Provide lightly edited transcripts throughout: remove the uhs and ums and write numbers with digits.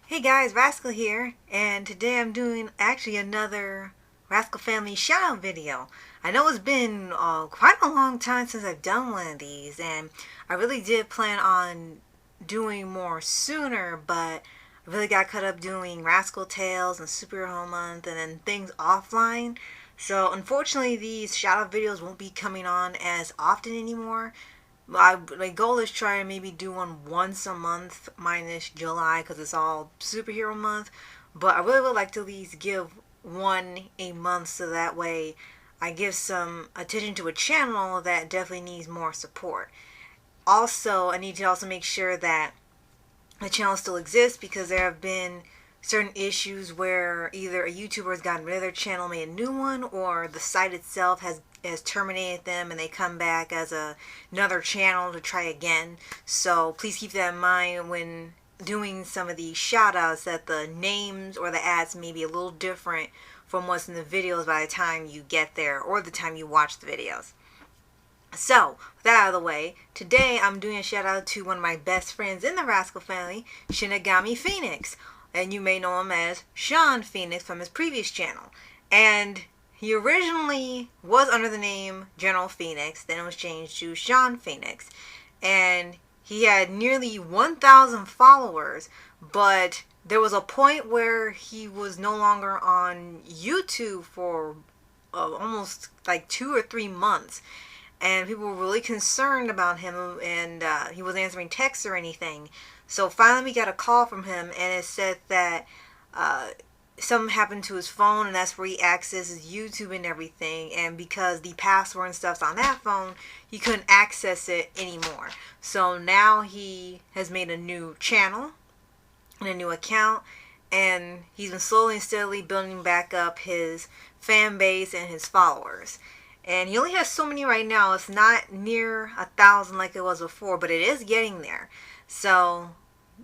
Hey guys, Rascal here, and today I'm doing actually another Rascal Family shoutout video. I know it's been quite a long time since I've done one of these, and I really did plan on doing more sooner, but I really got caught up doing Rascal Tales and Superhero Month and then things offline. So unfortunately these shoutout videos won't be coming on as often anymore. My goal is try to maybe do one once a month minus July because it's all superhero month. But I really would like to at least give one a month so that way I give some attention to a channel that definitely needs more support. Also, I need to also make sure that the channel still exists because there have been certain issues where either a YouTuber has gotten rid of their channel, made a new one, or the site itself has terminated them and they come back as another channel to try again. So please keep that in mind when doing some of these shoutouts, that the names or the ads may be a little different from what's in the videos by the time you get there or the time you watch the videos. So, with that out of the way, today I'm doing a shout out to one of my best friends in the Rascal family, Shinigami Phoenix. And you may know him as Sean Phoenix from his previous channel. And he originally was under the name General Phoenix, then it was changed to Sean Phoenix. And he had nearly 1,000 followers, but there was a point where he was no longer on YouTube for almost like 2 or 3 months. And people were really concerned about him, and he wasn't answering texts or anything. So finally we got a call from him, and it said that something happened to his phone, and that's where he accesses YouTube and everything. And because the password and stuff's on that phone, he couldn't access it anymore. So now he has made a new channel and a new account, and he's been slowly and steadily building back up his fan base and his followers. And he only has so many right now. It's not near 1,000 like it was before, but it is getting there. So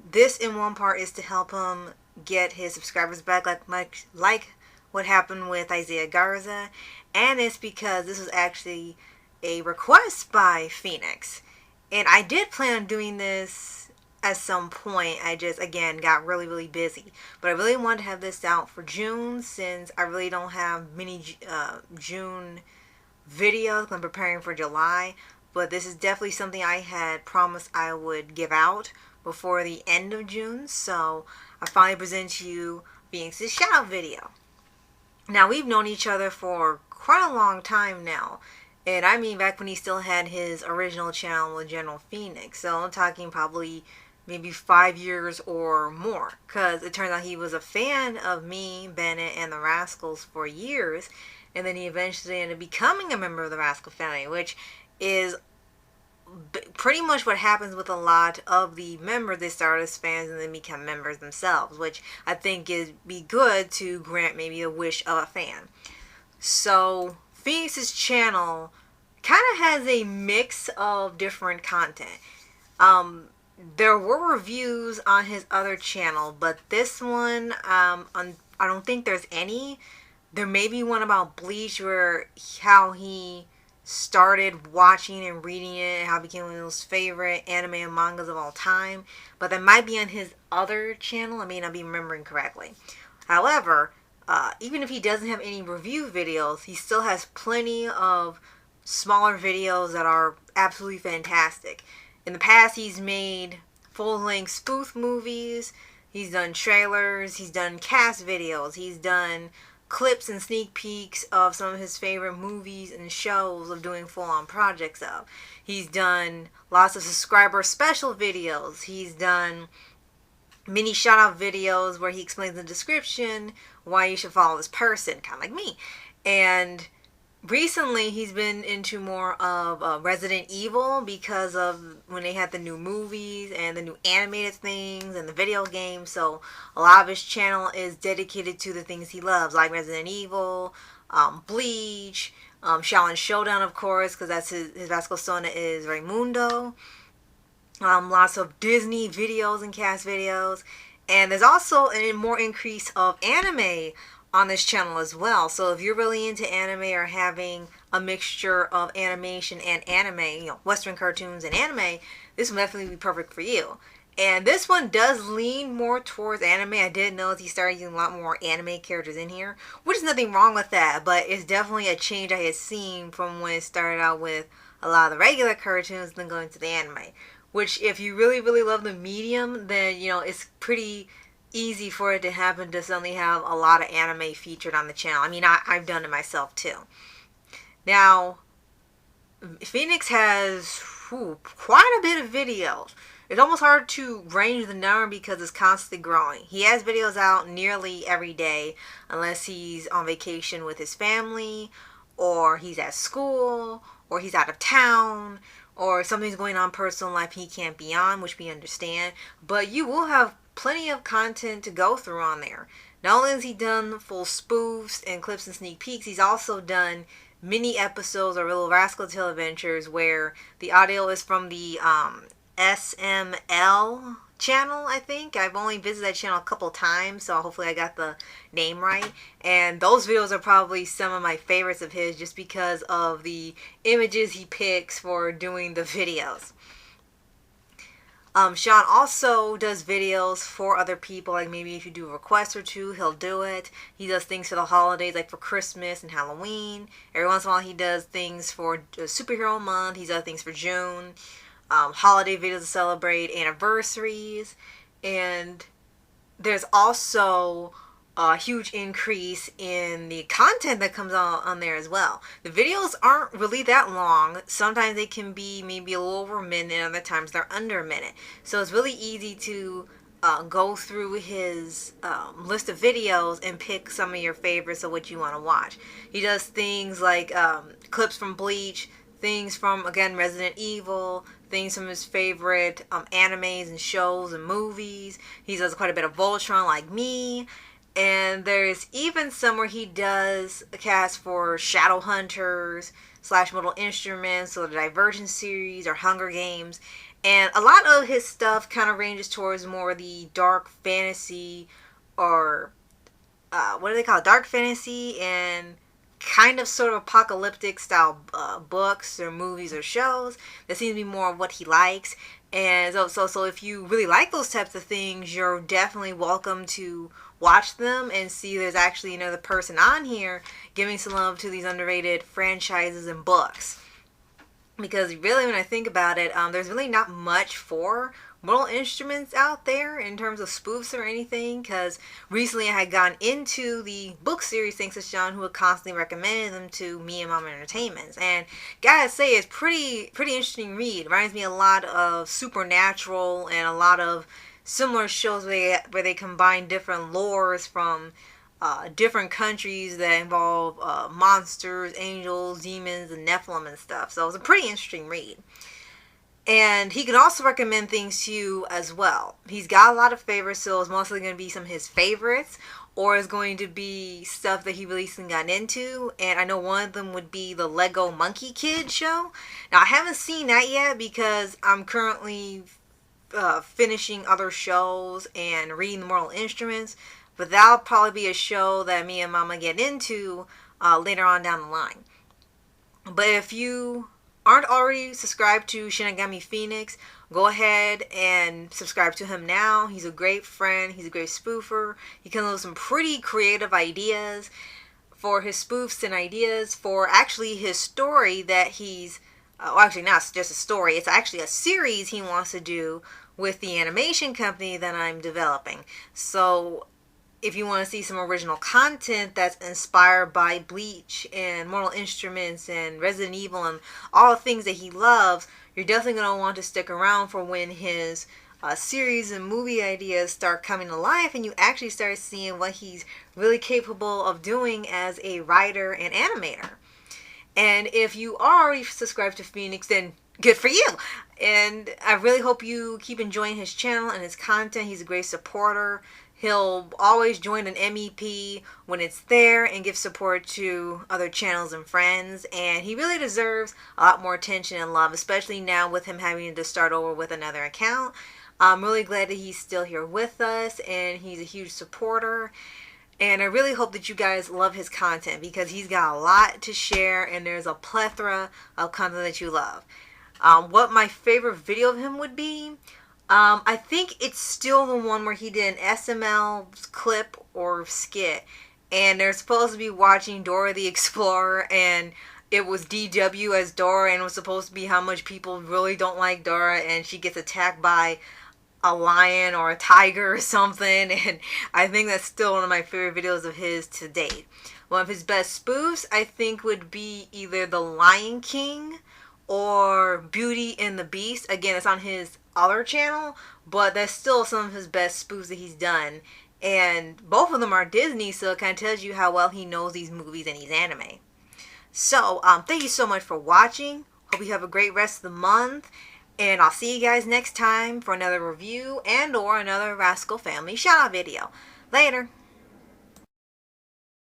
this in one part is to help him get his subscribers back, like what happened with Isaiah Garza. And it's because this was actually a request by Phoenix. And I did plan on doing this at some point. I just, again, got really busy. But I really wanted to have this out for June, since I really don't have many June videos. I'm preparing for July, but this is definitely something I had promised I would give out before the end of June. So I finally present to you Phoenix's shout out video. Now, we've known each other for quite a long time now, and I mean back when he still had his original channel with General Phoenix. So I'm talking probably maybe 5 years or more, because it turns out he was a fan of me, Bennett, and the Rascals for years. And then he eventually ended up becoming a member of the Rascal family, which is pretty much what happens with a lot of the members. They start as fans and then become members themselves, which I think is be good to grant maybe a wish of a fan. So Phoenix's channel kind of has a mix of different content. There were reviews on his other channel, but this one, I don't think there's any. There may be one about Bleach, where how he started watching and reading it and how it became one of his favorite anime and mangas of all time. But that might be on his other channel. I may not be remembering correctly. However, even if he doesn't have any review videos, he still has plenty of smaller videos that are absolutely fantastic. In the past, he's made full-length spoof movies. He's done trailers. He's done cast videos. He's done clips and sneak peeks of some of his favorite movies and shows of doing full-on projects of. He's done lots of subscriber special videos. He's done mini shout-out videos where he explains in the description why you should follow this person, kind of like me. And recently he's been into more of Resident Evil, because of when they had the new movies and the new animated things and the video games. So a lot of his channel is dedicated to the things he loves, like Resident Evil, Bleach, Shaolin Showdown, of course, because that's his Rascal Persona is Raimundo. Lots of Disney videos and cast videos. And there's also a more increase of anime on this channel as well. So if you're really into anime or having a mixture of animation and anime, Western cartoons and anime, this will definitely be perfect for you. And this one does lean more towards anime. I did notice he started using a lot more anime characters in here, which is nothing wrong with that, but it's definitely a change I had seen from when it started out with a lot of the regular cartoons, then going to the anime. Which, if you really, really love the medium, then, you know, it's pretty easy for it to happen to suddenly have a lot of anime featured on the channel. I mean, I've done it myself too. Now, Phoenix has quite a bit of videos. It's almost hard to range the number because it's constantly growing. He has videos out nearly every day unless he's on vacation with his family, or he's at school, or he's out of town, or something's going on in personal life he can't be on, which we understand. But you will have plenty of content to go through on there. Not only has he done full spoofs and clips and sneak peeks, he's also done mini episodes or little Rascal Tale adventures where the audio is from the SML channel, I think. I've only visited that channel a couple times, so hopefully I got the name right. And those videos are probably some of my favorites of his just because of the images he picks for doing the videos. Sean also does videos for other people, like maybe if you do a request or two, he'll do it. He does things for the holidays, like for Christmas and Halloween. Every once in a while he does things for Superhero Month. He does things for June. Holiday videos to celebrate anniversaries. And there's also a huge increase in the content that comes on there as well. The videos aren't really that long. Sometimes they can be maybe a little over a minute, and other times they're under a minute. So it's really easy to go through his list of videos and pick some of your favorites of what you want to watch. He does things like clips from Bleach, things from, again, Resident Evil, things from his favorite animes and shows and movies. He does quite a bit of Voltron, like me. And there's even some where he does a cast for Shadowhunters / Mortal Instruments, or the Divergent series, or Hunger Games. And a lot of his stuff kind of ranges towards more the dark fantasy, or what do they call it? Dark fantasy and kind of sort of apocalyptic style books or movies or shows. That seems to be more of what he likes. And so if you really like those types of things, you're definitely welcome to watch them and see there's actually another person on here giving some love to these underrated franchises and books. Because really, when I think about it, there's really not much for Mortal Instruments out there in terms of spoofs or anything, because recently I had gone into the book series thanks to Sean, who had constantly recommended them to me and Mom Entertainments. And gotta say, it's pretty interesting read. It reminds me a lot of Supernatural and a lot of similar shows where they combine different lores from different countries that involve monsters, angels, demons, and Nephilim and stuff. So it was a pretty interesting read. And he can also recommend things to you as well. He's got a lot of favorites, so it's mostly going to be some of his favorites, or it's going to be stuff that he recently got into. And I know one of them would be the Lego Monkey Kid show. Now, I haven't seen that yet because I'm currently finishing other shows and reading the Mortal Instruments, but that'll probably be a show that me and Mama get into later on down the line. But if you aren't already subscribed to Shinigami Phoenix, go ahead and subscribe to him now. He's a great friend. He's a great spoofer. He comes up with some pretty creative ideas for his spoofs and ideas for actually his story that he's well, actually not just a story. It's actually a series he wants to do with the animation company that I'm developing. So if you want to see some original content that's inspired by Bleach and Mortal Instruments and Resident Evil and all the things that he loves, you're definitely going to want to stick around for when his series and movie ideas start coming to life and you actually start seeing what he's really capable of doing as a writer and animator. And if you are already subscribed to Phoenix, then good for you. And I really hope you keep enjoying his channel and his content. He's a great supporter. He'll always join an MEP when it's there and give support to other channels and friends. And he really deserves a lot more attention and love, especially now with him having to start over with another account. I'm really glad that he's still here with us and he's a huge supporter. And I really hope that you guys love his content because he's got a lot to share and there's a plethora of content that you love. What my favorite video of him would be, I think it's still the one where he did an SML clip or skit, and they're supposed to be watching Dora the Explorer, and it was DW as Dora, and it was supposed to be how much people really don't like Dora, and she gets attacked by a lion or a tiger or something, and I think that's still one of my favorite videos of his to date. One of his best spoofs, I think, would be either The Lion King or Beauty and the Beast. Again, it's on his other channel, but that's still some of his best spoofs that he's done. And both of them are Disney, so it kind of tells you how well he knows these movies and he's anime. So, thank you so much for watching. Hope you have a great rest of the month. And I'll see you guys next time for another review and or another Rascal Family shout out video. Later.